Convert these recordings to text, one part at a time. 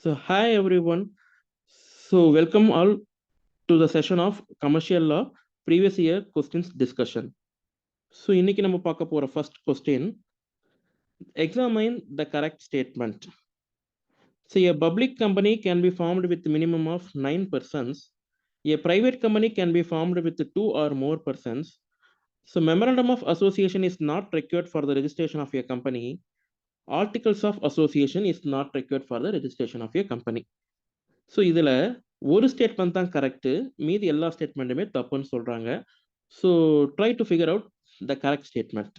So, hi everyone. So, welcome all to the session of Commercial Law Previous Year Questions Discussion. So, இன்னைக்கு நம்ம பார்க்க போற first question. Examine the correct statement. So, a public company can be formed with minimum of 9 persons. A private company can be formed with 2 or more persons. So, memorandum of association is not required for the registration of a company. Articles of association is not required for the registration of a company. So இதில் ஒரு statement தான் correct, மீதி எல்லா ஸ்டேட்மெண்ட்டுமே தப்புன்னு சொல்கிறாங்க. So try to figure out the correct statement.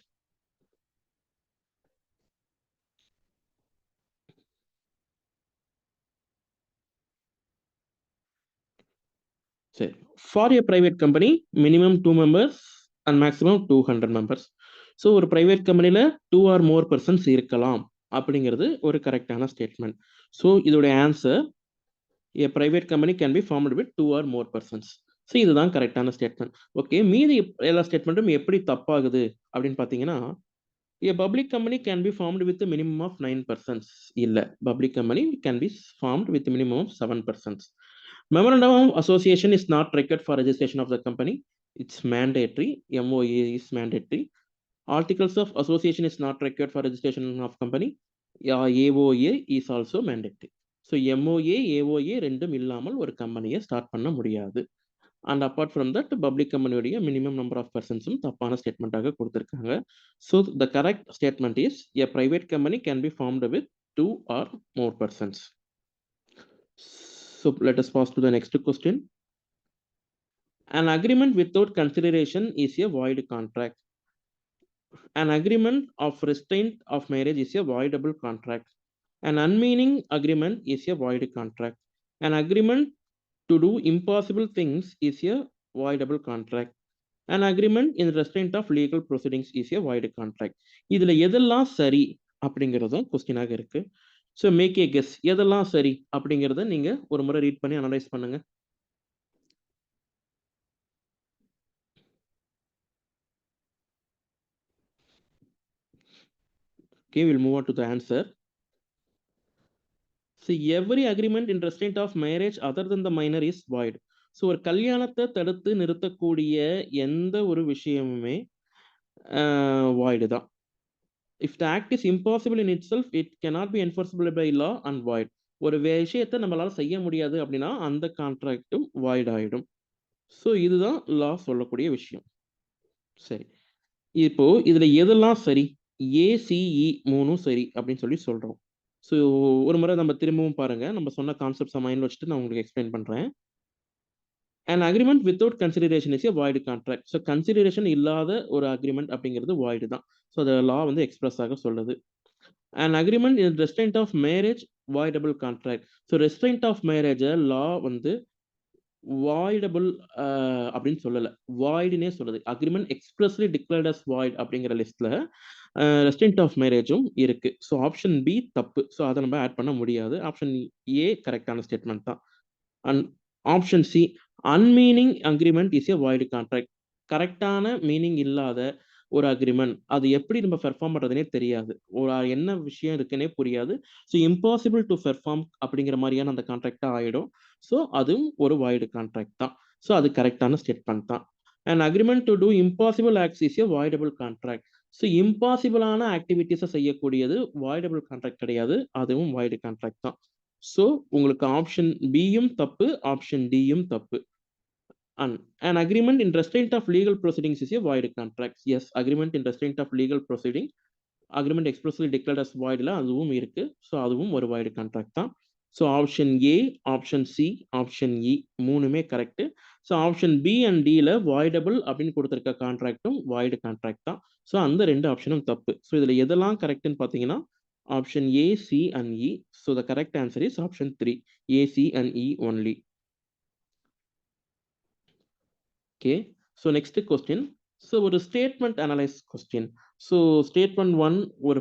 சரி, for a private company minimum 2 members and maximum 200 members. So ஒரு ப்ரைவேட் கம்பெனியில் 2 ஆர் மோர் பர்சன்ஸ் இருக்கலாம் அப்படிங்கிறது ஒரு கரெக்டான ஸ்டேட்மெண்ட். ஸோ இதோடைய answer a private company can be formed with 2 or more persons. So இதுதான் கரெக்டான ஸ்டேட்மெண்ட். ஓகே, மீதி எல்லா ஸ்டேட்மெண்ட்டும் எப்படி தப்பாகுது அப்படின்னு பார்த்தீங்கன்னா, a public company can be formed with a minimum of 9 persons. இல்ல, public company can be formed with a minimum of 7 persons. Memorandum of association is not required for registration of the company. It's mandatory. MOA is mandatory. Articles of association is not required for registration of company. AOA is also mandatory. So MOA, AOA ரெண்டும் இல்லாமல் ஒரு கம்பெனியை start பண்ண முடியாது. And apart from that public கம்பெனியுடைய minimum number of பர்சன்ஸும் தப்பான ஸ்டேட்மெண்ட்டாக கொடுத்துருக்காங்க. So the correct statement is a private company can be formed with 2 or more persons. So let us pass to the next question. An agreement without consideration is a void contract. An agreement of restraint of marriage is a voidable contract. An unmeaning agreement is a void contract. An agreement to do impossible things is a voidable contract. An agreement in restraint of legal proceedings is a void contract. இதுல எதெல்லாம் சரி அப்படிங்கிறதும் கொஸ்டினாக இருக்கு. So make a guess, எதெல்லாம் சரி அப்படிங்கிறத நீங்க ஒரு முறை ரீட் பண்ணி அனலைஸ் பண்ணுங்க. Okay, we'll move on to the answer. So every agreement in restraint of marriage other than the minor is void. So ஒரு கல்யாணத்தை தடுத்து நிறுத்தக்கூடிய எந்த ஒரு விஷயமுமே void தான். If the act is impossible in itself, it cannot be enforceable by law and void. ஒரு விஷயத்தை நம்மளால செய்ய முடியாது அப்படின்னா அந்த கான்ட்ராக்டும் வாய்ட் ஆயிடும். ஸோ இதுதான் லா சொல்லக்கூடிய விஷயம். சரி, இப்போ இதுல எதெல்லாம் சரி? ஏசிஇ மூணும் சரி அப்படின்னு சொல்லி சொல்றோம். ஸோ ஒரு முறை நம்ம திரும்பவும் பாருங்க, நம்ம சொன்ன கான்செப்ட்ஸை மைண்ட் வச்சுட்டு நான் உங்களுக்கு எக்ஸ்பிளைன் பண்றேன். An agreement without consideration is a void contract. So consideration இல்லாத ஒரு அக்ரிமெண்ட் அப்படிங்கிறது வாய்டு தான். ஸோ அதை லா வந்து எக்ஸ்பிரஸாக சொல்லுது. An agreement in restraint of marriage, voidable contract. So restraint of மேரேஜை லா வந்து வாய்டபுள் அப்படின்னு சொல்லலை, வாய்டுனே சொல்லுது. Agreement expressly declared as void அப்படிங்கிற லிஸ்ட்ல ரெஸ்ட்ரெயின்ட் ஆஃப் மேரேஜும் இருக்கு. ஸோ ஆப்ஷன் பி தப்பு. ஸோ அதை நம்ம ஆட் பண்ண முடியாது. ஆப்ஷன் ஏ கரெக்டான ஸ்டேட்மெண்ட் தான். And option C unmeaning agreement is a void contract. கரெக்டான மீனிங் இல்லாத ஒரு அக்ரிமெண்ட், அது எப்படி நம்ம பெர்ஃபார்ம் பண்றதுனே தெரியாது, ஒரு என்ன விஷயம் இருக்குன்னே புரியாது. ஸோ இம்பாசிபிள் டு பெர்ஃபார்ம் அப்படிங்கிற மாதிரியான அந்த கான்ட்ராக்டா ஆயிடும். ஸோ அதுவும் ஒரு வாய்டு கான்ட்ராக்ட் தான். ஸோ அது கரெக்டான ஸ்டேட்மெண்ட் தான். And agreement to do impossible acts is a voidable contract. So இம்பாசிபிளான ஆக்டிவிட்டிஸை செய்யக்கூடியது வாய்டபிள் கான்ட்ராக்ட் கிடையாது, அதுவும் வாய்டு கான்ட்ராக்ட் தான். ஸோ உங்களுக்கு ஆப்ஷன் பியும் தப்பு, ஆப்ஷன் டியும் தப்பு. An agreement in restraint of legal proceedings is a void contract. Yes, agreement in restraint of legal proceeding, agreement expressly declared as void la அதுவும் இருக்கு. So அதுவும் ஒரு void contract தான். So option A, option C, option E மூணுமே correct. So option B and டில voidable அப்படின்னு கொடுத்துருக்க கான்ட்ராக்டும் வாய்டு கான்ட்ராக்ட் தான். ஸோ அந்த ரெண்டு ஆப்ஷனும் தப்பு. ஸோ இதுல எதெல்லாம் கரெக்ட்னு பார்த்தீங்கன்னா option A, C and E. So the correct answer is option 3, A, C and E only. Okay, so next question. So ஒரு statement analyse question. So statement 1 ஒரு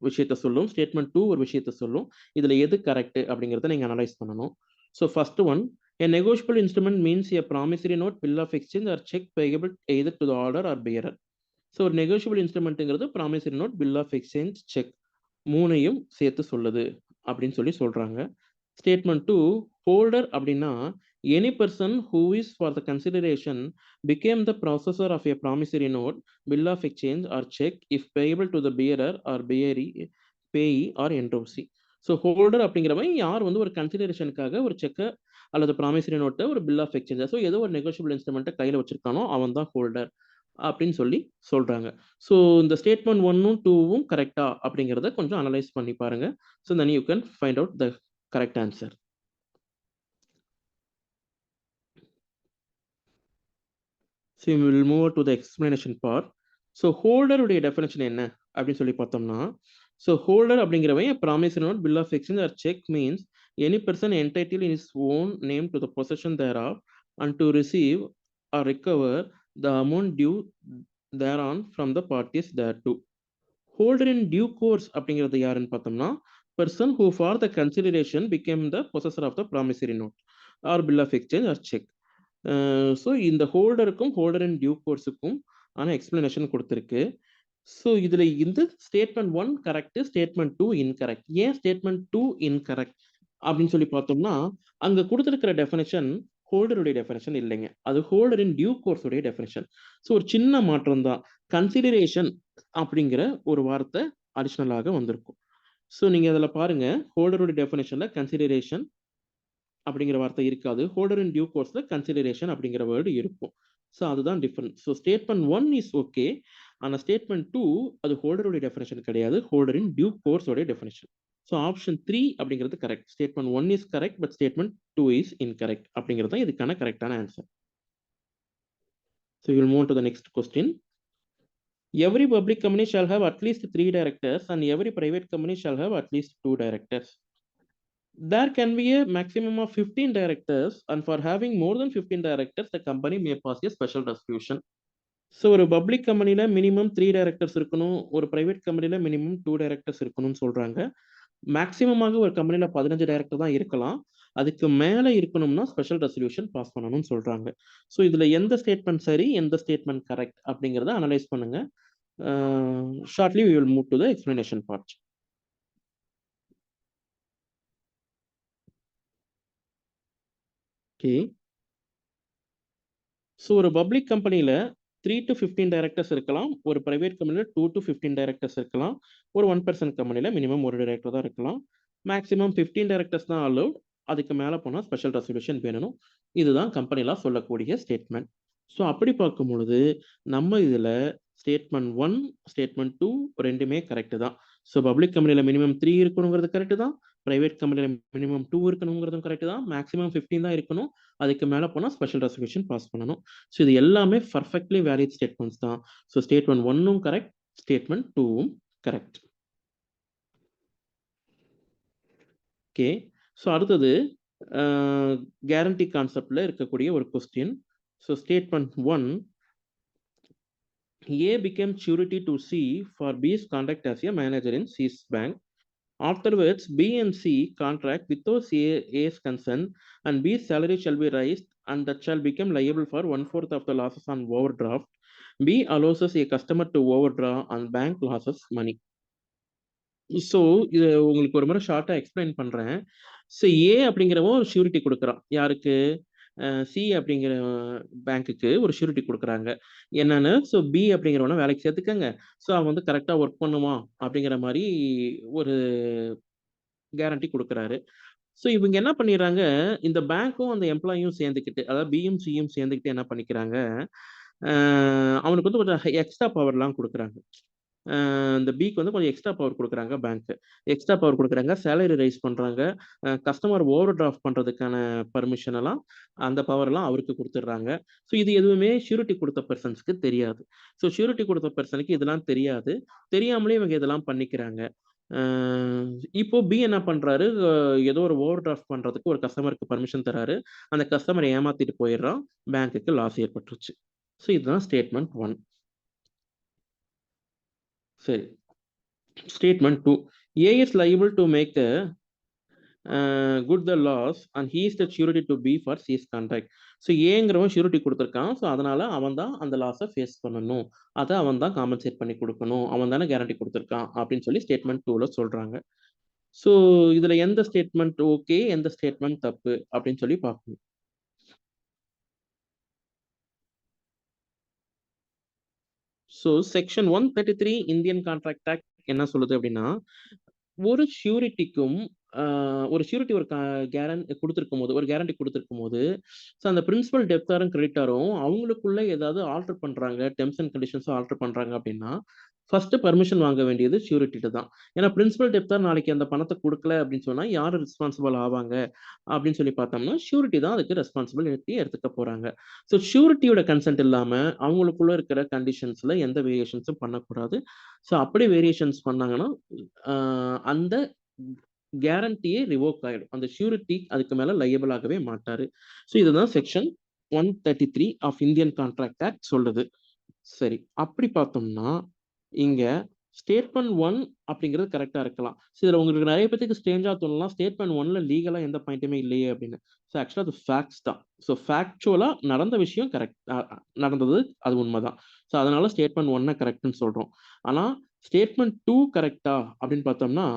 விஷயத்த சொல்லும், ஸ்டேட்மெண்ட் 2 ஒரு விஷயத்த சொல்லும். இதில் எது கரெக்ட் அப்படிங்கிறத நீங்கள் அனலைஸ் பண்ணணும். So first one, a negotiable instrument means a promissory note, bill of exchange or check payable either to the order or bearer. So ஒரு நெகோஷியபிள் இன்ஸ்ட்ருமெண்ட்டுங்கிறது promissory note, bill of exchange, cheque மூணையும் சேர்த்து சொல்லுது அப்படின்னு சொல்லி சொல்றாங்க. Statement 2 holder அப்படின்னா any person who is for the consideration became the processor of a promissory note, bill of exchange or check if payable to the bearer or payee or endorsee. So holder அப்படிங்கிறவன் யார் வந்து ஒரு கன்சிடரேஷனுக்காக ஒரு செக்கை அல்லது promissory நோட்டை ஒரு bill of exchange so ஏதோ ஒரு நெகோஷியபிள் இன்ஸ்ட்ருமெண்ட்டை கையில் வச்சிருக்கானோ அவன் தான் ஹோல்டர் அப்படின்னு சொல்லி சொல்றாங்க. ஸோ இந்த ஸ்டேட்மெண்ட் 1ம் 2வும் கரெக்டா அப்படிங்கிறத கொஞ்சம் அனலைஸ் பண்ணி பாருங்க. So then you can find out the correct answer. So we will move to the explanation part. So holder உடைய definition என்ன அப்படின்னு சொல்லி பார்த்தோம்னா, so holder அப்படிங்கிறவன் promissory note, bill of exchange or check means any person entitled in his own name to the possession thereof and to receive or recover the amount due thereon from the parties thereto. Holder in due course அப்படிங்கிறது யாருன்னு பார்த்தோம்னா, person who for the consideration became the possessor of the promissory note or bill of exchange or check. So இந்த ஹோல்டருக்கும் holder in due கோர்ஸுக்கும் ஆனால் explanation கொடுத்துருக்கு. So இதில் இந்த statement 1 correct, statement 2 incorrect. ஏன் statement 2 incorrect அப்படின்னு சொல்லி பார்த்தோம்னா, அங்கே கொடுத்துருக்கிற டெஃபினேஷன் ஹோல்டருடைய டெஃபினேஷன் இல்லைங்க, அது ஹோல்டர் இன் டியூ கோர்ஸுடைய டெஃபினேஷன். ஸோ ஒரு சின்ன மாற்றம் தான், கன்சிடரேஷன் அப்படிங்கிற ஒரு வார்த்தை அடிஷ்னலாக வந்திருக்கும். ஸோ நீங்கள் அதில் பாருங்க, ஹோல்டருடைய டெஃபினேஷனில் கன்சிடரேஷன் அப்படிங்கிற வார்த்தை இருக்காது, ஹோல்டர் இன் டியூ கோர்ஸ்ல கன்சிடரேஷன் அப்படிங்கிற வேர்டு இருக்கும். ஸோ அதுதான் difference. So statement 1 is okay, ஆனால் ஸ்டேட்மெண்ட் 2 அது ஹோல்டருடைய டெஃபினேஷன் கிடையாது, ஹோல்டர் இன் டியூ கோர்ஸோடைய டெஃபினேஷன். ஸோ ஆப்ஷன் 3 அப்படிங்கிறது correct. Statement 1 is correct but statement 2 is incorrect அப்படிங்கிறது தான் இதுக்கான கரெக்டான answer. So will move to the next question. Every public company shall have at least 3 directors and every private company shall have at least 2 directors. There can be a maximum of 15 directors, and for having more than 15 directors, the company may pass a special resolution. So ஒரு public கம்பெனியில் minimum 3 directors இருக்கணும், ஒரு private கம்பெனியில் minimum 2 directors இருக்கணும்னு சொல்கிறாங்க. மேக்ஸிமமாக ஒரு கம்பெனியில் 15 director தான் இருக்கலாம், அதுக்கு மேலே இருக்கணும்னா ஸ்பெஷல் ரெசல்யூஷன் பாஸ் பண்ணணும்னு சொல்கிறாங்க. ஸோ இதில் எந்த ஸ்டேட்மெண்ட் சரி, எந்த ஸ்டேட்மெண்ட் கரெக்ட் அப்படிங்கிறத அனலைஸ் பண்ணுங்க. Shortly we will move to the explanation part. Okay, so ஒரு பப்ளிக் கம்பெனியில் 3 to 15 டைரக்டர்ஸ் இருக்கலாம், ஒரு பிரைவேட் கம்பெனியில் 2 to 15 டைரக்டர்ஸ் இருக்கலாம், ஒரு 1% கம்பெனியில் மினிமம் ஒரு டைரக்டர் தான் இருக்கலாம். மேக்ஸிமம் 15 டைரக்டர்ஸ் தான் அலோட், அதுக்கு மேலே போனால் ஸ்பெஷல் ரெசல்யூஷன் வேணும். இதுதான் கம்பெனிலாம் சொல்லக்கூடிய ஸ்டேட்மெண்ட். ஸோ அப்படி பார்க்கும் பொழுது நம்ம இதில் ஸ்டேட்மெண்ட் 1, ஸ்டேட்மெண்ட் 2 ரெண்டுமே கரெக்டு தான். ஸோ பப்ளிக் கம்பெனியில் மினிமம் 3 இருக்கணுங்கிறது கரெக்டு தான், பிரைவேட் கம்பெனியில் மினிமம் 2 இருக்கணுங்கிறதும் கரெக்டு தான், மேக்ஸிமம் 15 தான் இருக்கணும், அதுக்கு மேலே போனால் ஸ்பெஷல் ரெசல்யூஷன் பாஸ் பண்ணணும். ஸோ இது எல்லாமே பர்ஃபெக்ட்லி வேலிட் ஸ்டேட்மெண்ட்ஸ் தான். ஸோ ஸ்டேட்மெண்ட் 1ம் கரெக்ட், ஸ்டேட்மெண்ட் 2ம் கரெக்ட். ஓகே, ஸோ அடுத்தது கேரண்டி கான்செப்டில் இருக்கக்கூடிய ஒரு question. So statement 1, A became surety to C for B's conduct as a manager in C's bank. Afterwards, B and C contract without A's consent, and B's salary shall be raised, and that shall become liable for 1/4 of the losses on overdraft. B allows a customer to overdraw, and bank loses money. So இது உங்களுக்கு ஒரு முறை ஷார்ட்டாக explain பண்ணுறேன். So ஏ அப்படிங்கிறவன் ஒரு surety கொடுக்குறான், யாருக்கு? சி அப்படிங்கிற பேங்க்குக்கு ஒரு ஷூரிட்டி கொடுக்குறாங்க. என்னன்னு, ஸோ பி அப்படிங்கிறவன வேலைக்கு சேர்த்துக்கங்க, ஸோ அவன் வந்து கரெக்டாக ஒர்க் பண்ணுவான் அப்படிங்கிற மாதிரி ஒரு கேரண்டி கொடுக்குறாரு. ஸோ இவங்க என்ன பண்ணிடுறாங்க, இந்த பேங்க்கும் அந்த எம்ப்ளாயும் சேர்ந்துக்கிட்டு, அதாவது பியும் சியும் சேர்ந்துக்கிட்டு என்ன பண்ணிக்கிறாங்க, அவனுக்கு வந்து கொஞ்சம் எக்ஸ்ட்ரா பவர்லாம் கொடுக்குறாங்க. இந்த பிக்கு வந்து கொஞ்சம் எக்ஸ்ட்ரா பவர் கொடுக்குறாங்க, பேங்க் எக்ஸ்ட்ரா பவர் கொடுக்குறாங்க, சேலரி ரைஸ் பண்ணுறாங்க, கஸ்டமர் ஓவர் டிராஃப்ட் பண்ணுறதுக்கான பர்மிஷன் எல்லாம், அந்த பவர்லாம் அவருக்கு கொடுத்துட்றாங்க. ஸோ இது எதுவுமே ஷூரிட்டி கொடுத்த பர்சன்ஸ்க்கு தெரியாது. ஸோ ஷூரிட்டி கொடுத்த பர்சனுக்கு இதெல்லாம் தெரியாது, தெரியாமலே இவங்க இதெல்லாம் பண்ணிக்கிறாங்க. இப்போ பி என்ன பண்றாரு, ஏதோ ஒரு ஓவர் டிராஃப்ட் பண்றதுக்கு ஒரு கஸ்டமருக்கு பர்மிஷன் தராரு, அந்த கஸ்டமரை ஏமாத்திட்டு போயிடுறான், பேங்க்குக்கு லாஸ் ஏற்பட்டுருச்சு. ஸோ இதுதான் ஸ்டேட்மெண்ட் 1. சரி, statement 2, A is liable to make a good the loss and he is the surety to B for C's conduct. So ஏங்கிறவன் ஷூரிட்டி கொடுத்துருக்கான், ஸோ அதனால அவன் தான் அந்த லாஸை ஃபேஸ் பண்ணணும், அதை அவன் தான் காம்பன்சேட் பண்ணி கொடுக்கணும், அவன் தானே கேரண்டி கொடுத்துருக்கான் அப்படின்னு சொல்லி ஸ்டேட்மெண்ட் 2ல சொல்றாங்க. ஸோ இதுல எந்த ஸ்டேட்மெண்ட் ஓகே, எந்த ஸ்டேட்மெண்ட் தப்பு அப்படின்னு சொல்லி பார்க்கணும். So section 133 Indian contract act என்ன சொல்லுது அப்படின்னா, ஒரு ஷ்யூரிட்டிக்கும் ஒரு ஷ்யூரிட்டி ஒரு குடுத்திருக்கும்போது, ஒரு கேரண்டி குடுத்திருக்கும்போது, ஸோ அந்த பிரின்சிபல் டெப்ட்டாரும், கிரெடிட்டாரும் அவங்களுக்குள்ள ஏதாவது ஆல்டர் பண்றாங்க, டெர்ம்ஸ் அண்ட் கண்டிஷன்ஸ ஆல்டர் பண்றாங்க அப்படின்னா, ஃபர்ஸ்ட் பெர்மிஷன் வாங்க வேண்டியது ஷ்யூரிட்டிட்ட தான். ஏன்னா பிரின்சிபல் டெப்ட்டார் நாளைக்கு அந்த பணத்த குடுக்கல அப்படின்னு சொன்னா, யாரு ரெஸ்பான்சிபிள் ஆவாங்க அப்படின்னு சொல்லி பார்த்தோம்னா, ஷ்யூரிட்டி தான் அதுக்கு ரெஸ்பான்சிபிலிட்டி எடுத்துக்க போறாங்க. ஸோ ஷ்யூரிட்டியோட கன்சென்ட் இல்லாம, அவங்களுக்குள்ள இருக்கிற கண்டிஷன்ஸ்ல எந்த வேரியேஷன்ஸும் பண்ணக்கூடாது. ஸோ அப்படி வேரியேஷன்ஸ் பண்ணாங்கன்னா, அ அந்த கேரண்டியே ரிவோக் ஆயிடும். அந்த ஷ்யூரிட்டி அதுக்கு மேல லயபிள் ஆகவே மாட்டாரு. ஸோ இதுதான் section 133 of Indian contract act சொல்லுது. சரி. அப்படி பார்த்தோம்னா, இங்க ஸ்டேட்மெண்ட் 1 அப்படிங்கிறது கரெக்ட்டா இருக்கலாம். ஸோ இதுல உங்களுக்கு நெறைய பேத்துக்கு ஸ்ட்ரேஞ்சா தோணலாம். ஸ்டேட்மெண்ட் 1ல லீகலா எந்த பாயிண்ட்டுமே இல்லையே அப்படின்னு. ஸோ ஆக்சுவலா அது ஃபேக்ட்ஸ் தான். ஸோ ஃபேக்சுவலா நடந்த விஷயம் கரெக்ட். நடந்தது அது உண்மதான். ஸோ அதனால ஸ்டேட்மெண்ட் 1 கரெக்ட்ன்னு சொல்றோம். ஆனா ஸ்டேட்மெண்ட் 2 கரெக்ட்டா அப்படின்னு பார்த்தோம்னா,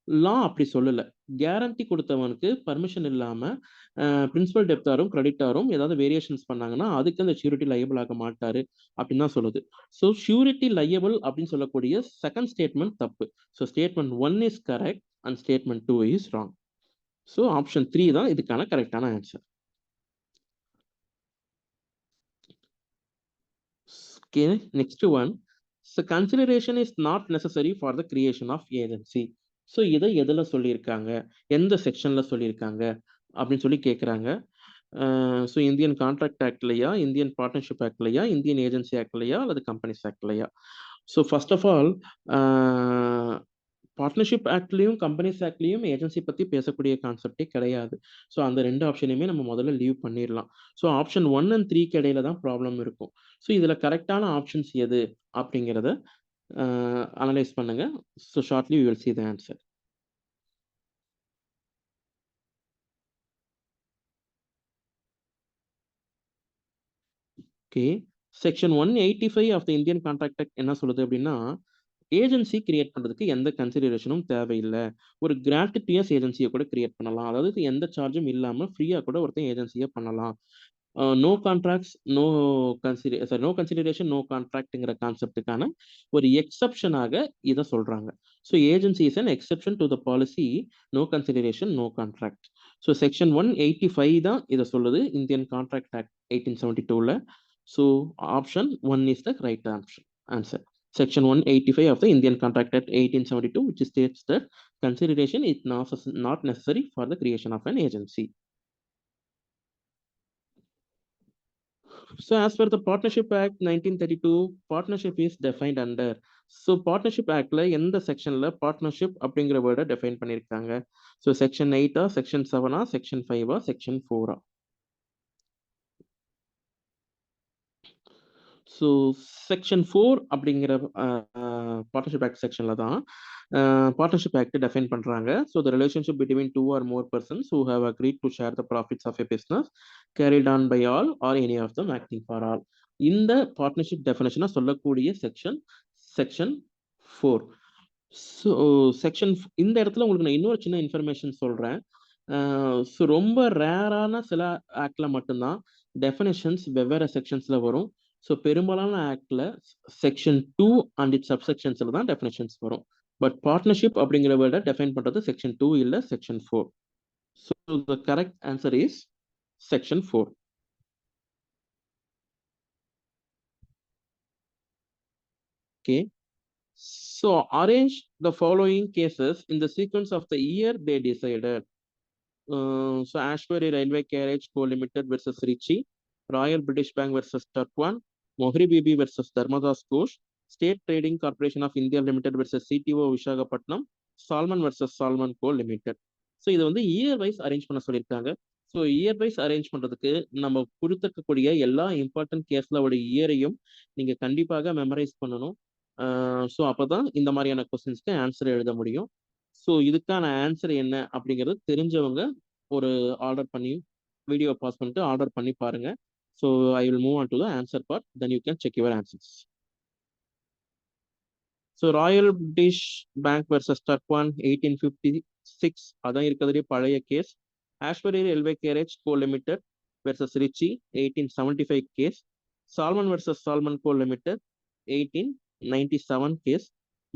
லா அப்படி சொல்லல. கேரண்டி குடுத்தவனுக்கு பெர்மிஷன் இல்லாம பிரின்சிபல் டெப்ட்டாரும், கிரெடிட்டாரும் ஏதாவது வேரியேஷன்ஸ் பண்ணாங்கன்னா, அதுக்கு அந்த ஷ்யூரிட்டி லயபிள் ஆக மாட்டாரு அப்படின்னு தான் சொல்லுது. ஸோ ஷ்யூரிட்டி லயபிள் அப்படின்னு சொல்லக்கூடிய செகண்ட் ஸ்டேட்மெண்ட் தப்பு. So statement 1 is correct and statement 2 is wrong. So option 3 தான் இதுக்கான கரெக்ட்டான answer. Okay, next one. So consideration is not necessary for the creation of agency. So இதை எதுல சொல்லியிருக்காங்க? எந்த செக்ஷன்ல சொல்லியிருக்காங்க? அப்படின்னு சொல்லி கேட்குறாங்க. ஸோ இந்தியன் கான்ட்ராக்ட் ஆக்ட்லயா, இந்தியன் பார்ட்னர்ஷிப் ஆக்ட்லயா, இந்தியன் ஏஜென்சி ஆக்ட்லயா அல்லது கம்பெனிஸ் ஆக்ட்லயா? So first of all partnership ஆக்ட்லயும், கம்பெனிஸ் ஆக்ட்லயும் ஏஜென்சி பத்தி பேசக்கூடிய கான்செப்ட்டே கிடையாது. ஸோ அந்த 2 ஆப்ஷனையுமே நம்ம முதல்ல லீவ் பண்ணிரலாம். ஸோ ஆப்ஷன் 1 அண்ட் 3க்கு இடையில தான் ப்ராப்ளம் இருக்கும். ஸோ இதுல கரெக்ட்டான ஆப்ஷன்ஸ் எது? அப்படிங்கிறத அனலைஸ் பண்ணுங்க. So shortly we will see the answer. Okay. Section 185 of the Indian contract act என்ன சொல்லுது அப்படின்னா, ஏஜென்சி கிரியேட் பண்றதுக்கு எந்த கன்சிடரேஷனும் தேவையில்ல. ஒரு கிராட்டிடியஸ் ஏஜென்சிய கூட கிரியேட் பண்ணலாம். அதாவது எந்த சார்ஜும் இல்லாம ஃப்ரீயா கூட ஒருத்தன் ஏஜென்சிய பண்ணலாம். No contracts, no consideration, no கான்ட்ராக்ட்ங்கிற கான்செப்ட்டுக்கான ஒரு எக்செப்ஷனாக இத சொல்றாங்க. So agency is an exception to the policy no consideration, no contract. So section 185 தான் இத சொல்லுது. இந்தியன் கான்ட்ராக்ட் ஆக்ட் 1872ல. So option 1 is the right answer. Section 185 of the Indian Contract Act 1872, which states that consideration is not necessary for the creation of an agency. So as per the Partnership Act 1932, partnership is defined under. So Partnership Actல எந்த செக்ஷன்ல partnership அப்படிங்கிற வேர்டை define பண்ணியிருக்காங்க? So section 8ஆ, section 7ஆ, section 5ஆ, section 4ஆ? ஸோ செக்ஷன் 4 அப்படிங்கிற பார்ட்னர்ஷிப் ஆக்ட் செக்ஷன்ல தான் பார்ட்னர்ஷிப் ஆக்ட் டிஃபைன் பண்றாங்க. So the relationship between two or more persons who have agreed to share the profits of a business carried on by all or any of them acting for all. இந்த partnership டெஃபினேஷனா சொல்லக்கூடிய section section 4. So section இந்த இடத்துல உங்களுக்கு நான் இன்னொரு சின்ன information சொல்றேன். ஸோ ரொம்ப ரேரான சில ஆக்ட்ல மட்டும்தான் டெஃபினேஷன்ஸ் வெவ்வேறு செக்ஷன்ஸ்ல வரும். ஸோ பெரும்பாலான ஆக்ட்ல செக்ஷன் 2 அண்ட் இட்ஸ் சப்செக்ஷன்ஸ்ல தான் டெஃபினேஷன்ஸ் வரும். பட் பார்ட்னர்ஷிப் அப்படிங்கிற வேர்டை டிஃபைன் பண்றது செக்ஷன் 2 இல்ல section 4. So the correct answer is section 4. Okay. So arrange the following cases in the sequence of the year they decided. So Ashbury Railway Carriage Co Limited versus Ritchie, Royal British Bank versus Turkwan, Mohri Bibi versus Dharmadas Ghosh, State Trading Corporation of India Limited versus CTO Visakhapatnam, Salman versus Salman Co Limited. So இதை வந்து year wise arrange பண்ண சொல்லியிருக்காங்க. So year wise arrange பண்றதுக்கு நம்ம கொடுத்துருக்கக்கூடிய எல்லா important கேஸ்லோட இயரையும் நீங்க கண்டிப்பாக மெமரைஸ் பண்ணணும். ஸோ அப்பதான் இந்த மாதிரியான கொஸ்டின்ஸ்க்கு ஆன்சர் எழுத முடியும். ஸோ இதுக்கான ஆன்சர் என்ன அப்படிங்கிறது தெரிஞ்சவங்க ஒரு ஆர்டர் பண்ணி வீடியோ பாஸ் பண்ணிட்டு ஆர்டர் பண்ணி பாருங்க. So I will move on to the answer part, then you can check your answers. So royal British bank versus Turquand 1850 6 அதான் இருக்கிறதுலே பழைய case. Ashbury railway carriage co limited versus Riche 1875 case. Salomon versus Salomon co limited 1897 case.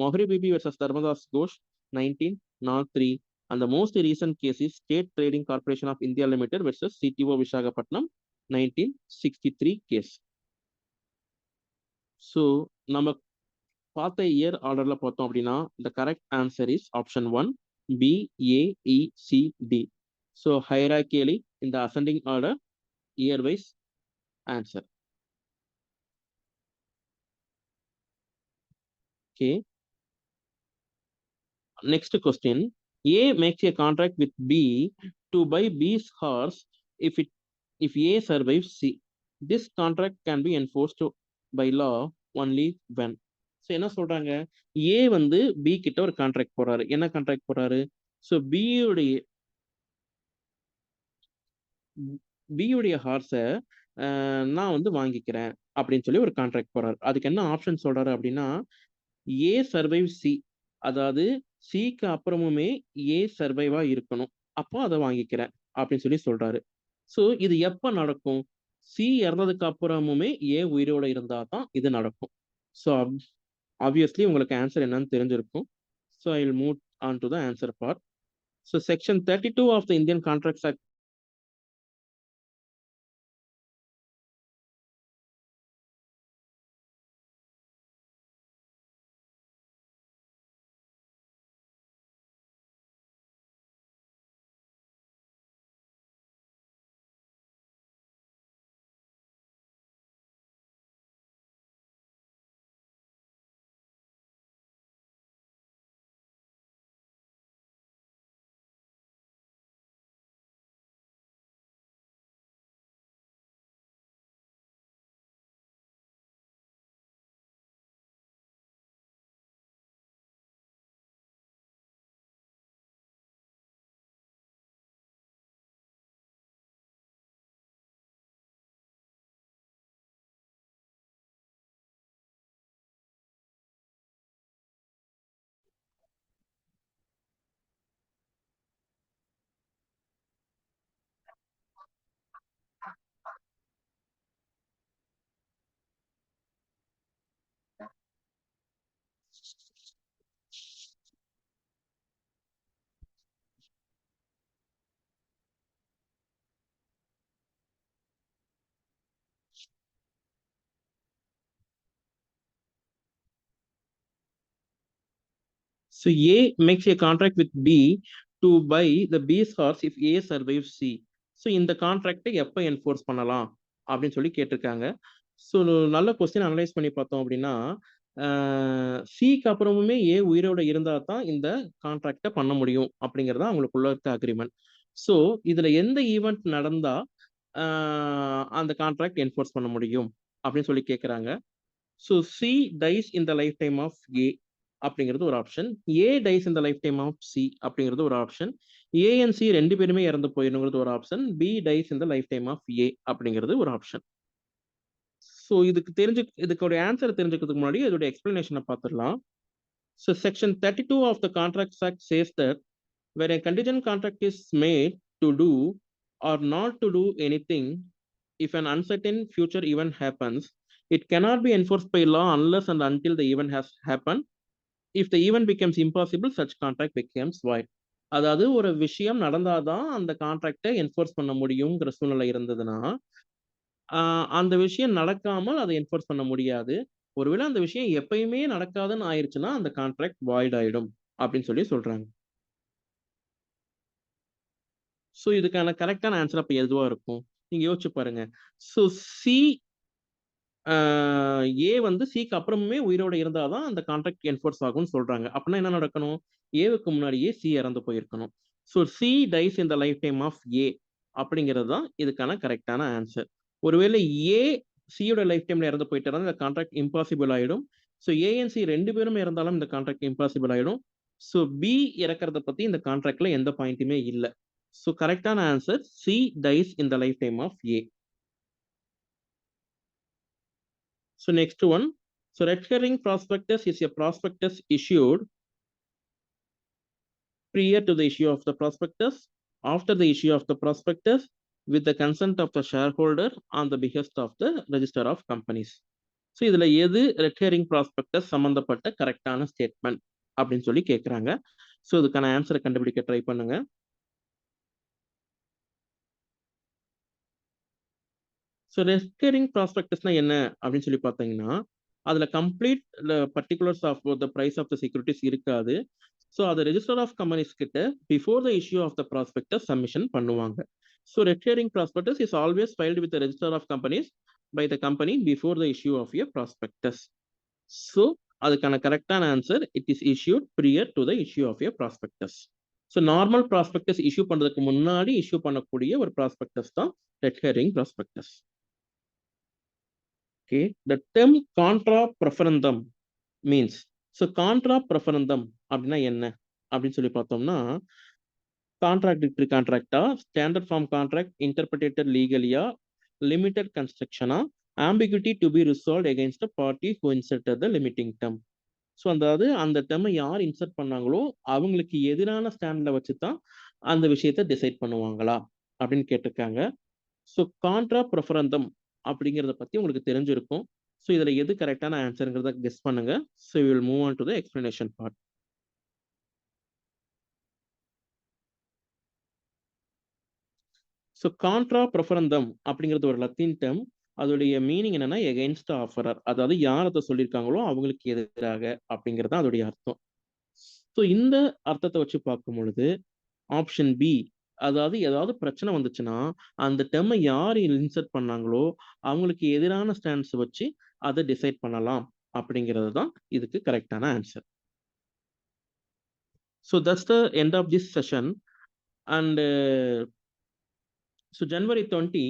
Mohri Bibi versus Dharmadas Ghosh 1903. And the most recent case is State Trading Corporation of India Limited versus CTO Visakhapatnam 1963 case. So நம்ம பார்த்த year ஆர்டர்ல பார்த்தோம் அப்படின்னா the correct answer is option 1 B A E C D. So hierarchically in the ascending order year wise answer. Okay. Next question. A makes a contract with B to buy B's horse if A survives C. This contract can be enforced by law only when. So என்ன சொல்றாங்க, ஏ வந்து B கிட்ட ஒரு contract போறாரு. என்ன contract போறாரு? So பியுடைய ஹார்ஸை நான் வந்து வாங்கிக்கிறேன் அப்படின்னு சொல்லி ஒரு கான்ட்ராக்ட் போறாரு. அதுக்கு என்ன ஆப்ஷன் சொல்றாரு அப்படின்னா, ஏ சர்வைவ் சி, அதாவது சிக்கு அப்புறமுமே ஏ சர்வைவா இருக்கணும், அப்போ அதை வாங்கிக்கிறேன் அப்படின்னு சொல்லி சொல்றாரு. ஸோ இது எப்ப நடக்கும்? சி இறந்ததுக்கு அப்புறமுமே ஏ உயிரோட இருந்தா தான் இது நடக்கும். ஸோ ஆப்வியஸ்லி உங்களுக்கு ஆன்சர் என்னன்னு தெரிஞ்சிருக்கும். So I will move on to the answer part. So section 32 of the Indian contracts act So A makes a contract with B to buy the B's horse if A survives C. So இந்த கான்ட்ராக்டை எப்போ enforce பண்ணலாம் அப்படின்னு சொல்லி கேட்டிருக்காங்க. So நல்ல question analyse பண்ணி பார்த்தோம் அப்படின்னா, சிக்கு அப்புறமுமே ஏ உயிரோட இருந்தால் தான் இந்த கான்ட்ராக்டை பண்ண முடியும் அப்படிங்கிறது தான் அவங்களுக்குள்ள இருக்க அக்ரிமெண்ட். ஸோ இதில் எந்த ஈவெண்ட் நடந்தால் அந்த கான்ட்ராக்ட் என்ஃபோர்ஸ் பண்ண முடியும் அப்படின்னு சொல்லி கேட்குறாங்க. So C dies in the life time of A அப்படிங்கிறது ஒரு ஆப்ஷன். ஏ டைஸ் இந்த லைஃப் டைம் ஆஃப் சி அப்படிங்கிறது ஒரு ஆப்ஷன். ஏ அண்ட் சி ரெண்டு பேருமே இறந்து போயிடுங்கிறது ஒரு ஆப்ஷன். பி டைஸ் இந்த லைஃப் டைம் ஆஃப் ஏ அப்படிங்கிறது ஒரு ஆப்ஷன். ஸோ இதுக்கு ஆன்சர் தெரிஞ்சுக்கிறதுக்கு முன்னாடி இதோட எக்ஸ்பிளனேஷனை பார்த்துடலாம். So section 32 of the contracts act says that where a contingent contract is made to do or not to do anything if an uncertain future event happens, it cannot be enforced by law unless and until the event has happened. If the event becomes impossible, such contract becomes void. அதாவது ஒரு விஷயம் நடந்தாதான் அந்த கான்ட்ராக்டை enforce பண்ண முடியுங்கிற சூழ்நிலை இருந்ததுன்னா, அந்த விஷயம் நடக்காமல் அதை என்ஃபோர்ஸ் பண்ண முடியாது. ஒருவேளை அந்த விஷயம் எப்பயுமே நடக்காதுன்னு ஆயிடுச்சுன்னா அந்த கான்ட்ராக்ட் வாய்ட் ஆயிடும் அப்படின்னு சொல்லி சொல்றாங்க. ஸோ இதுக்கான கரெக்டான ஆன்சர் அப்போ எதுவா இருக்கும்? நீங்க யோசிச்சு பாருங்க. ஸோ சி ஏ வந்து சிக்கு அப்புறமே உயிரோட இருந்தாதான் அந்த கான்ட்ராக்ட் என்ஃபோர்ஸ் ஆகும்னு சொல்றாங்க. அப்படின்னா என்ன நடக்கணும்? ஏவுக்கு முன்னாடியே சி இறந்து போயிருக்கணும். So C dies in the life time of A அப்படிங்கிறது தான் இதுக்கான கரெக்டான ஆன்சர். ஒருவேளை ஏ சியோட லைஃப் டைம்ல இறந்து போயிட்டாலும் இந்த கான்ட்ராக்ட் இம்பாசிபிள் ஆயிடும். ஸோ ஏ அண்ட் சி ரெண்டு பேரும் இறந்தாலும் இந்த கான்ட்ராக்ட் இம்பாசிபிள் ஆயிடும். ஸோ பி இறக்கிறத பத்தி இந்த கான்ட்ராக்ட்ல எந்த பாயிண்ட்டுமே இல்லை. ஸோ கரெக்டான answer C dies in the life time of A. So next one, so red herring prospectus is a prospectus issued prior to the issue of the prospectus, after the issue of the prospectus, with the consent of the shareholder on the behest of the register of companies. So இதுல எது recurring prospectus சம்பந்தப்பட்ட கரெக்டான statement அப்படின்னு சொல்லி கேட்குறாங்க. So இதுக்கான ஆன்சரை கண்டுபிடிக்க ட்ரை பண்ணுங்க. ஸோ ரெக்கரிங் ப்ராஸ்பெக்டஸ்னா என்ன அப்படின்னு சொல்லி பார்த்தீங்கன்னா, அதுல complete particulars of the price of the securities இருக்காது. ஸோ அதை ரெஜிஸ்டர் ஆஃப் கம்பெனிஸ் கிட்ட before the issue of the prospectus submission பண்ணுவாங்க. So recurring prospectus is always filed with register of companies by the company before the issue of a prospectus. So அதுக்கான கரெக்டான answer it is issued prior to the issue of a prospectus. So normal prospectus issue பண்றதுக்கு முன்னாடி issue பண்ணக்கூடிய ஒரு prospectus தான் red herring prospectus. Okay, the term contra preferendum means, so contra preferendum அப்படின்னா என்ன அப்படின்னு சொல்லி பார்த்தோம்னா, கான்ட்ராக்டிக்டரி கான்ட்ராக்டா, ஸ்டாண்டர்ட் ஃபார்ம் கான்ட்ராக்ட், இன்டர்பிரேட்டட் லீகலியா, limited construction, ambiguity to be resolved against the party who inserted the limiting term. So அந்த டேர்மை யார் இன்சர்ட் பண்ணாங்களோ அவங்களுக்கு எதிரான ஸ்டாண்ட்ல வச்சு தான் அந்த விஷயத்தை டிசைட் பண்ணுவாங்களா அப்படின்னு கேட்டிருக்காங்க. ஸோ கான்ட்ரா ப்ரெஃபரந்தம் அப்படிங்கிறத பத்தி உங்களுக்கு தெரிஞ்சிருக்கும். ஸோ இதுல எது கரெக்டான ஆன்சருங்கிறத கெஸ் பண்ணுங்க. So we will move on to the explanation part. So contra preferendum அப்படிங்கிறது ஒரு லத்தீன் டேர்ம். அதோடைய மீனிங் என்னன்னா எகெயின்ஸ்ட் ஆஃபரர், அதாவது யார் அதை சொல்லியிருக்காங்களோ அவங்களுக்கு எதிராக அப்படிங்கிறது தான் அதோடைய அர்த்தம். ஸோ இந்த அர்த்தத்தை வச்சு பார்க்கும் பொழுது ஆப்ஷன் பி, அதாவது ஏதாவது பிரச்சனை வந்துச்சுன்னா அந்த டேர்மை யார் இன்சர்ட் பண்ணாங்களோ அவங்களுக்கு எதிரான ஸ்டாண்ட்ஸ் வச்சு அதை டிசைட் பண்ணலாம் அப்படிங்கிறது தான் இதுக்கு கரெக்டான answer. So that's the end of this session. And so ஜனவரி 20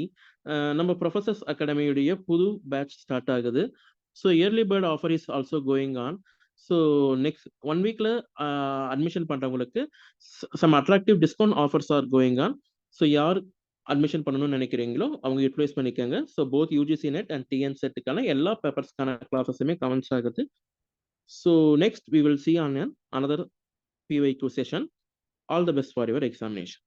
நம்ம ப்ரொஃபசர்ஸ் அகாடமியுடைய புது பேட்ச் ஸ்டார்ட் ஆகுது. So early bird offer is also going on. So next 1 வீக்ல அட்மிஷன் பண்றவங்களுக்கு some attractive discount offers are going on. So யார் admission பண்ணணும்னு நினைக்கிறீங்களோ அவங்க யூட்டிலைஸ் பண்ணிக்கோங்க. So both UGC NET and TN செட்டுக்கான எல்லா பேப்பர்ஸ்க்கான கிளாஸஸுமே கமெண்ட்ஸ் ஆகுது. So next we will see on another PYQ session. All the best for your examination.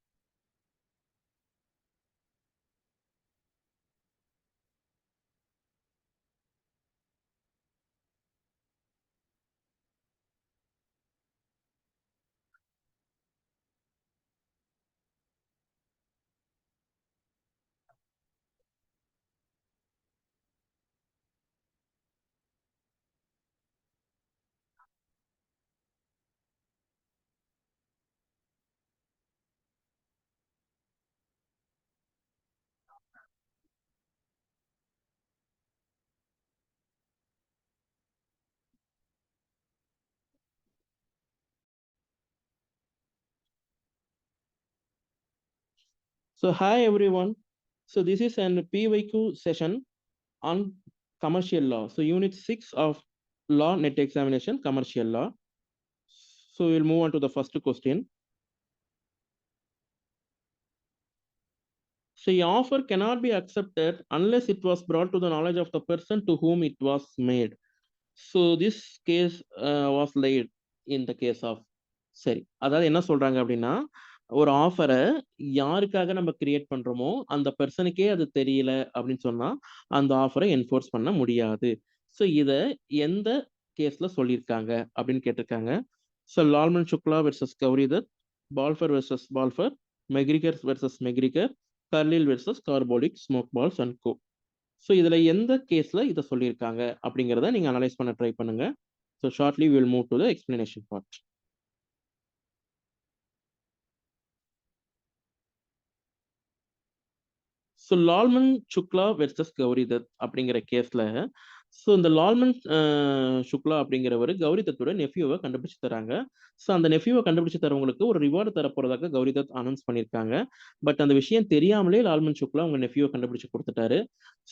So hi everyone. So this is an PYQ session on commercial law. So unit 6 of law net examination, commercial law. So we'll move on to the first question. So the offer cannot be accepted unless it was brought to the knowledge of the person to whom it was made. So this case was laid in the case of, சரி, அதாவது என்ன சொல்றாங்க அப்படின்னா, ஒரு ஆஃபரை யாருக்காக நம்ம create பண்றோமோ அந்த பர்சனுக்கே அது தெரியல அப்படின்னு சொன்னா அந்த ஆஃபரை என்ஃபோர்ஸ் பண்ண முடியாது. ஸோ இதை எந்த கேஸ்ல சொல்லியிருக்காங்க அப்படின்னு கேட்டிருக்காங்க. So Lalman Shukla versus Gauridutt, Balfour versus Balfour, McGregor versus McGregor, Carlill versus Carbolic smoke balls and co. So இதுல எந்த கேஸ்ல இதை சொல்லியிருக்காங்க அப்படிங்கிறத நீங்க அனலைஸ் பண்ண ட்ரை பண்ணுங்க. So shortly will move to the explanation part. So Lalman Shukla versus Gauridutt அப்படிங்கிற கேஸ்ல, ஸோ இந்த லால்மன் சுக்லா அப்படிங்கிறவர் கௌரிதத்தோட நெஃப்யூவை கண்டுபிடிச்சு தராங்க. ஸோ அந்த நெஃப்யூவை கண்டுபிடிச்சு தரவங்களுக்கு ஒரு ரிவார்டு தரப்போறதாக கௌரிதத் அனௌன்ஸ் பண்ணியிருக்காங்க. பட் அந்த விஷயம் தெரியாமலே லால்மன் சுக்லா அவங்க நெஃப்யூவை கண்டுபிடிச்சு கொடுத்துட்டாரு.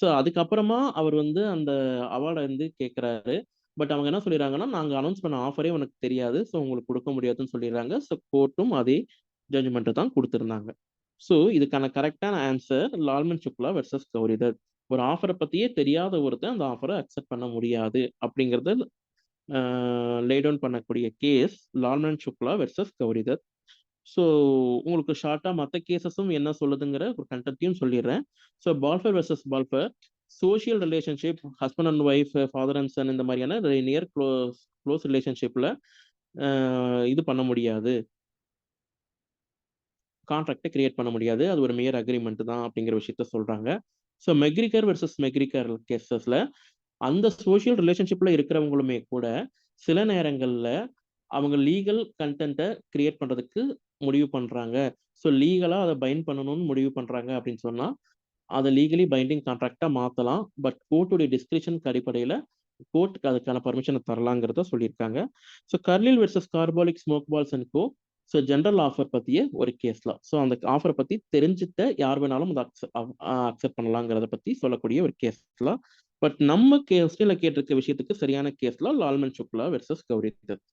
ஸோ அதுக்கப்புறமா அவர் வந்து அந்த அவார்டை வந்து கேட்கிறாரு. பட் அவங்க என்ன சொல்லிடுறாங்கன்னா, நாங்கள் அனௌன்ஸ் பண்ண ஆஃபரே உனக்கு தெரியாது, ஸோ உங்களுக்கு கொடுக்க முடியாதுன்னு சொல்லிடுறாங்க. ஸோ கோர்ட்டும் அதே ஜட்ஜ்மெண்ட்டை தான் கொடுத்துருந்தாங்க. ஸோ இதுக்கான கரெக்டான ஆன்சர் லால்மன் சுக்லா வெர்சஸ் கௌரிதத். ஒரு ஆஃபரை பத்தியே தெரியாத ஒருத்தர் அந்த ஆஃபரை அக்செப்ட் பண்ண முடியாது அப்படிங்கறத லே டவுன் பண்ணக்கூடிய case Lalman Shukla versus Gauridutt. So உங்களுக்கு ஷார்ட்டா மத்த கேஸஸும் என்ன சொல்லுதுங்கிற ஒரு கன்டென்ட்டையும் சொல்லிடுறேன். So Balfour versus Balfour social relationship husband and wife, father and son இந்த மாதிரியான நியர் க்ளோஸ் ரிலேஷன்ஷிப்ல இது பண்ண முடியாது. கான்ட்ராக்ட்ட கிரியேட் பண்ண முடியாது. அது ஒரு மேயர் அக்ரீமெண்ட் தான் அப்படிங்கிற விஷயத்த சொல்றாங்க. ஸோ மெக்ரிகர் வெர்சஸ் மெக்ரிகர் கேஸஸ்ல அந்த சோசியல் ரிலேஷன்ஷிப்ல இருக்கிறவங்களுமே கூட சில நேரங்கள்ல அவங்க லீகல் கன்டென்ட்ட கிரியேட் பண்றதுக்கு முடிவு பண்றாங்க. ஸோ லீகலா அத பைண்ட் பண்ணணும்னு முடிவு பண்றாங்க அப்படின்னு சொன்னா, அத லீகலி பைண்டிங் கான்ட்ராக்ட்டா மாத்தலாம். பட் கோர்ட்டுடைய டிஸ்கிரிஷனுக்கு அடிப்படையில கோர்ட்க்கு அதுக்கான பெர்மிஷன தரலாங்கிறத சொல்லியிருக்காங்க. So Carlill versus Carbolic smoke balls and co. So general offer பத்திய ஒரு கேஸ்ல. ஸோ அந்த ஆஃபர பத்தி தெரிஞ்சுட்ட யார் வேணாலும் அத அக்செப்ட் பண்ணலாங்கிறத பத்தி சொல்லக்கூடிய ஒரு கேஸ்ல. பட் நம்ம கொஸ்டின்ல கேட்டிருக்க விஷயத்துக்கு சரியான கேஸ்ல லால்மன் Shukla versus Gowri Dutt.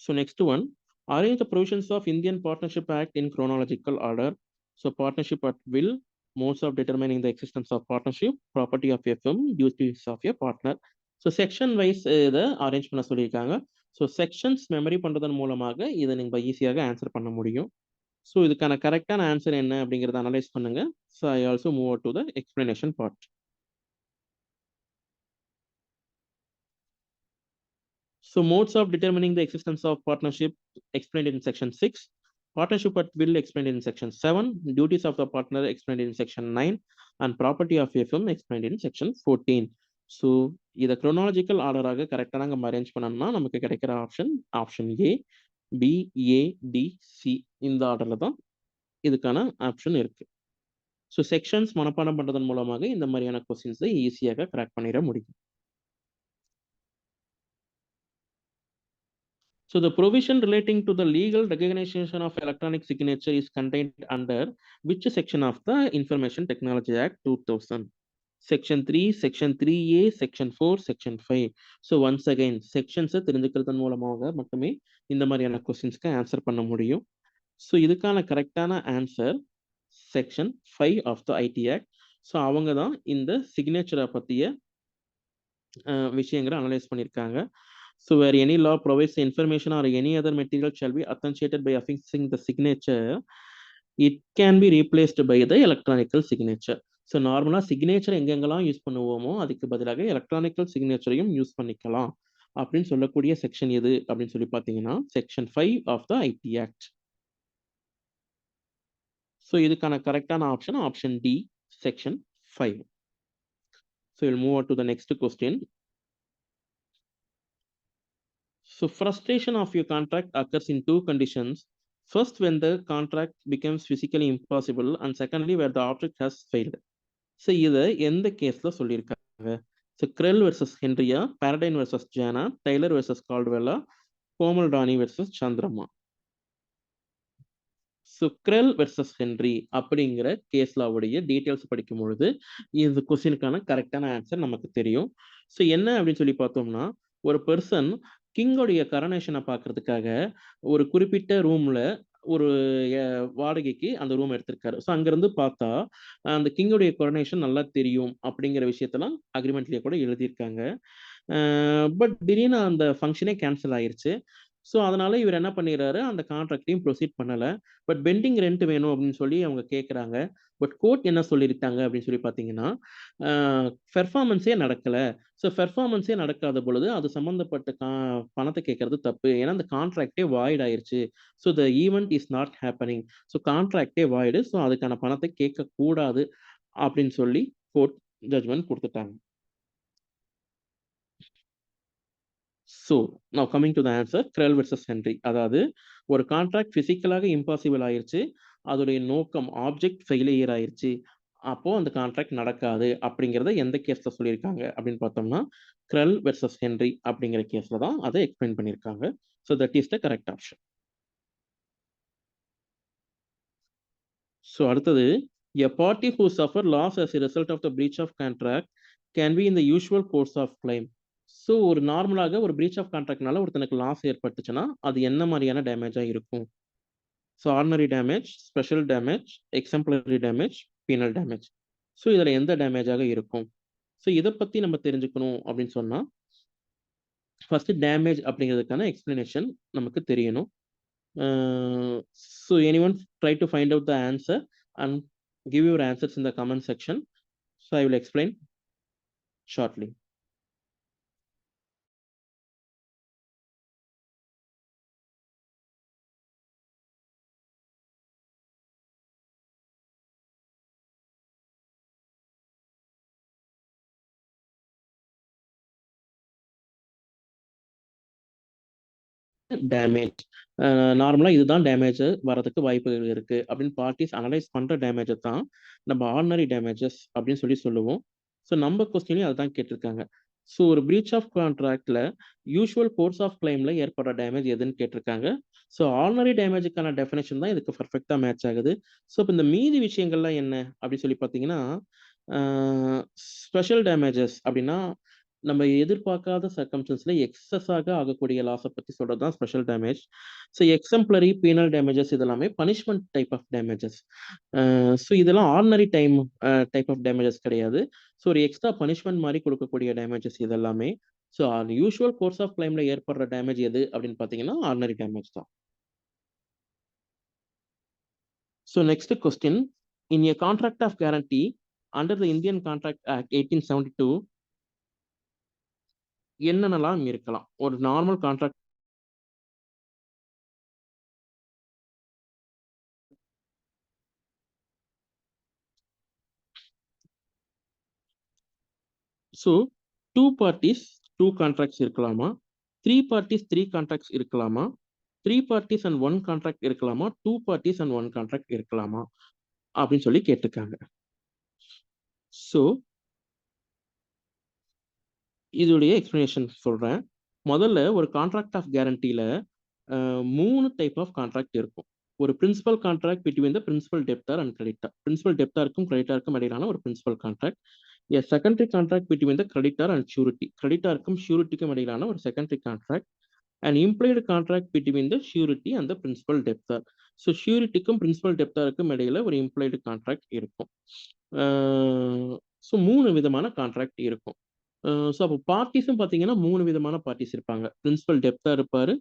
So next one, arrange the provisions of Indian Partnership Act in chronological order. So partnership at will, modes of determining the existence of partnership, property of a firm, duties of a partner. So section wise இதை arrange பண்ண சொல்லியிருக்காங்க. So sections memory பண்றதன் மூலமாக இதை நீங்க ஈஸியாக answer பண்ண முடியும். So இதுக்கான கரெக்டான ஆன்சர் என்ன அப்படிங்கிறத அனலைஸ் பண்ணுங்க. So I also move to the explanation part. So modes of determining the existence of partnership explained in section 6, partnership at will explained in section 7, duties of the partner explained in section 9, and property of a firm explained in section 14. So இதை chronological ஆர்டராக கரெக்டாக நம்ம arrange பண்ணோம்னா நமக்கு கிடைக்கிற option A, B, A, D, C இந்த ஆர்டர்ல தான் இதுக்கான ஆப்ஷன் இருக்கு. ஸோ செக்ஷன்ஸ் மனப்பாடம் பண்றதன் மூலமாக இந்த மாதிரியான கொஸ்டின்ஸை ஈஸியாக கிராக் பண்ணிட முடியும். So the provision relating to the legal recognition of electronic signature is contained under which section of the Information Technology Act 2000? Section 3, Section 3A, Section 4, Section 5. So once again, sections தெரிஞ்சுக்கிறதன் மூலமாக மட்டுமே இந்த மாதிரியான கொஸ்டின்ஸ்க்கு answer பண்ண முடியும். So இதுக்கான கரெக்டான answer section 5 of the IT act. So அவங்க தான் இந்த சிக்னேச்சரை பற்றிய விஷயங்களை அனலைஸ் பண்ணியிருக்காங்க. So where any law provides information or any other material shall be authenticated by affixing the signature, it can be replaced by the electronical signature. So நார்மலாக signature எங்கெங்கெல்லாம் use பண்ணுவோமோ அதுக்கு பதிலாக எலக்ட்ரானிக்கல் சிக்னேச்சரையும் யூஸ் பண்ணிக்கலாம் அப்படின்னு சொல்லக்கூடிய section எது அப்படின்னு சொல்லி பார்த்தீங்கன்னா section 5 of the IT act. So இதுக்கான கரெக்டான option D, section 5. So we'll move on to the next question. So frustration of your contract occurs in two conditions. First, when the contract becomes physically impossible, and secondly, where the object has failed. So இதை எந்த கேஸ்ல சொல்லியிருக்காங்க? So Krell versus ஹென்ரியா, Paradine versus ஜானா, Taylor versus கால்டுவெல்லா, கோமல் டானி versus சந்திரமா. ஸோ கிரெல் வெர்சஸ் ஹென்ரி அப்படிங்கிற கேஸ்லாவுடைய டீட்டெயில்ஸ் படிக்கும் பொழுது இந்த கொஸ்டினுக்கான கரெக்டான ஆன்சர் நமக்கு தெரியும். ஸோ என்ன அப்படின்னு சொல்லி பார்த்தோம்னா, ஒரு பர்சன் கிங்கோடைய கரனேஷனை பார்க்கறதுக்காக ஒரு குறிப்பிட்ட ரூம்ல ஒரு வாடகைக்கு அந்த ரூம் எடுத்திருக்காரு. ஸோ அங்கிருந்து பார்த்தா அந்த கிங்கோடைய கொரனேஷன் நல்லா தெரியும் அப்படிங்கிற விஷயத்தெல்லாம் அக்ரிமெண்ட்லயே கூட எழுதியிருக்காங்க. பட் திடீர்னு அந்த ஃபங்க்ஷனே கேன்சல் ஆயிருச்சு. ஸோ அதனால இவர் என்ன பண்ணிடுறாரு, அந்த கான்ட்ராக்டையும் ப்ரொசீட் பண்ணல. பட் பெண்டிங் ரெண்ட் வேணும் அப்படின்னு சொல்லி அவங்க கேட்குறாங்க. பட் கோர்ட் என்ன சொல்லியிருக்காங்க அப்படின்னு சொல்லி பார்த்தீங்கன்னா, பெர்ஃபார்மன்ஸே நடக்கல. ஸோ பெர்ஃபார்மன்ஸே நடக்காத பொழுது அது சம்மந்தப்பட்ட பணத்தை கேட்கறது தப்பு. ஏன்னா அந்த கான்ட்ராக்டே வாய்ட் ஆயிருச்சு. So the event is not happening. So கான்ட்ராக்டே வாய்டு. ஸோ அதுக்கான பணத்தை கேட்கக்கூடாது அப்படின்னு சொல்லி கோர்ட் ஜட்ஜ்மெண்ட் கொடுத்துட்டாங்க. So now coming to the answer, Krell versus Henry. அதாவது ஒரு கான்ட்ராக்ட் பிசிக்கலாக இம்பாசிபிள் ஆயிருச்சு, அதோடைய நோக்கம் ஆப்ஜெக்ட் ஃபெயிலியர் ஆயிருச்சு, அப்போ அந்த கான்ட்ராக்ட் நடக்காது அப்படிங்கிறத எந்த கேஸ்ல சொல்லியிருக்காங்க அப்படின்னு பார்த்தோம்னா கிரெல் வெர்சஸ் ஹென்ரி அப்படிங்கிற கேஸ்ல தான் அதை எக்ஸ்பிளைன் பண்ணியிருக்காங்க. So that is the correct option. So அடுத்தது, a party who suffer loss as a result of the breach of contract can be in the usual course of claim. So ஒரு நார்மலாக ஒரு breach of கான்ட்ராக்ட்னால ஒருத்தனுக்கு loss ஏற்பட்டுச்சுன்னா அது என்ன மாதிரியான டேமேஜா இருக்கும்? So ordinary damage, special damage, exemplary damage, penal damage. So இதுல எந்த டேமேஜாக இருக்கும்? ஸோ இதை பத்தி நம்ம தெரிஞ்சுக்கணும் அப்படின்னு சொன்னா ஃபர்ஸ்ட் டேமேஜ் அப்படிங்கிறதுக்கான எக்ஸ்பிளனேஷன் நமக்கு தெரியணும். So anyone try to find out the answer and give your answers in the comment section. So I will explain shortly. Damage நார்மலா இதுதான் டேமேஜ் வரதுக்கு வாய்ப்புகள் இருக்கு அப்படின்னு பார்ட்டிஸ் அனலைஸ் பண்ற டேமேஜை தான் நம்ம ஆர்டினரி டேமேஜஸ் அப்படின்னு சொல்லுவோம். ஸோ நம்ம கொஸ்டின்லையும் அதுதான் கேட்டிருக்காங்க. ஸோ ஒரு பிரீச் ஆஃப் கான்ட்ராக்ட்ல யூஷுவல் கோர்ஸ் ஆஃப் கிளைம்ல ஏற்படுற டேமேஜ் எதுன்னு கேட்டிருக்காங்க. ஸோ ஆர்டினரி டேமேஜுக்கான டெஃபினேஷன் தான் இதுக்கு பர்ஃபெக்டா மேட்ச் ஆகுது. ஸோ இப்போ இந்த மீதி விஷயங்கள்லாம் என்ன அப்படின்னு சொல்லி பார்த்தீங்கன்னா, ஸ்பெஷல் டேமேஜஸ் அப்படின்னா நம்ம எதிர்பார்க்காத சர்க்கம்ஸ்டன்ஸ்ல எக்ஸஸாக ஆகக்கூடிய லாஸை பத்தி சொல்றது தான் special damage. So exemplary penal damages இதெல்லாமே punishment type of damages. So இதெல்லாம் ஆர்டினரி டைப் ஆஃப் டேமேஜஸ் கிடையாது. ஸோ ஒரு எக்ஸ்ட்ரா பனிஷ்மெண்ட் மாதிரி கொடுக்கக்கூடிய டேமேஜஸ் இதெல்லாமே. ஸோ யூஷுவல் கோர்ஸ் ஆஃப் கிளைம்ல ஏற்படுற டேமேஜ் எது அப்படின்னு பார்த்தீங்கன்னா ஆர்டினரி டேமேஜ் தான். So next question, in a contract of guarantee under the Indian contract act 1872 என்னென்னலாம் இருக்கலாம்? ஒரு normal contract so 2 parties 2 contracts இருக்கலாமா? 3 பார்ட்டிஸ் 3 கான்ட்ராக்ட்ஸ் இருக்கலாமா? 3 பார்ட்டிஸ் அண்ட் 1 கான்ட்ராக்ட் இருக்கலாமா? 2 பார்ட்டிஸ் அண்ட் 1 கான்ட்ராக்ட் இருக்கலாமா? அப்படின்னு சொல்லி கேட்டிருக்காங்க. ஸோ இதோடைய எக்ஸ்பிளனேஷன் சொல்றேன். முதல்ல ஒரு கான்ட்ராக்ட் ஆஃப் கேரண்டில 3 டைப் ஆஃப் கான்ட்ராக்ட் இருக்கும். ஒரு principal contract between the principal debtor and creditor. பிரின்சிபல் டெப்டாருக்கும் கிரெடிட்டாருக்கும் இடையிலான ஒரு principal contract. A secondary contract between the creditor and surety. கிரெடிட்டாருக்கும் ஷூரிட்டிக்கும் இடையிலான ஒரு secondary contract. An implied contract between the surety and the principal debtor. So ஷூரிட்டிக்கும் பிரின்சிபல் டெப்டாருக்கும் இடையில ஒரு இம்ப்ளாய்டு கான்ட்ராக்ட் இருக்கும். ஸோ 3 விதமான கான்ட்ராக்ட் இருக்கும். ஸோ அப்போ பார்ட்டிஸும் பார்த்தீங்கன்னா 3 விதமான பார்ட்டிஸ் இருப்பாங்க. பிரின்சிபல் டெப்டார் இருப்பாரு.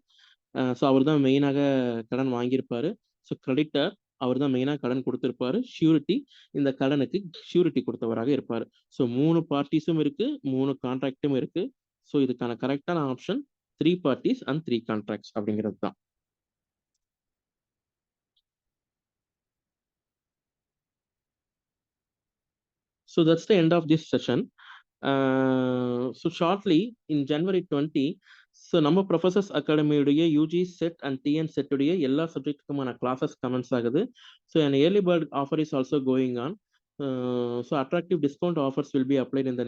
ஸோ அவர் தான் மெயினாக கடன் வாங்கியிருப்பாரு. ஸோ கிரெடிட்டர் அவர் தான் மெயினாக கடன் கொடுத்திருப்பாரு. ஷூரிட்டி இந்த கடனுக்கு ஷூரிட்டி கொடுத்தவராக இருப்பாரு. ஸோ 3 பார்ட்டிஸும் இருக்கு, 3 கான்ட்ராக்டும் இருக்கு. ஸோ இதுக்கான கரெக்டான ஆப்ஷன் 3 பார்ட்டிஸ் அண்ட் 3 கான்ட்ராக்ட்ஸ் அப்படிங்கிறது தான். So that's the end of this session. So shortly in January 20, so நம்ம ப்ரொஃபசர்ஸ் அகாடமியுடைய யூஜி செட் அண்ட் டிஎன் செட்டுடைய எல்லா சப்ஜெக்ட்டுக்குமான கிளாஸஸ் கமெண்ட்ஸ் ஆகுது. So an early bird offer is also going on. So attractive discount offers will be applied in the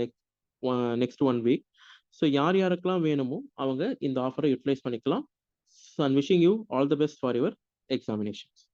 next 1 week. So யார் யாருக்கெல்லாம் வேணுமோ அவங்க இந்த ஆஃபரை யூட்டிலைஸ் பண்ணிக்கலாம். So I'm wishing you all the best for your examinations.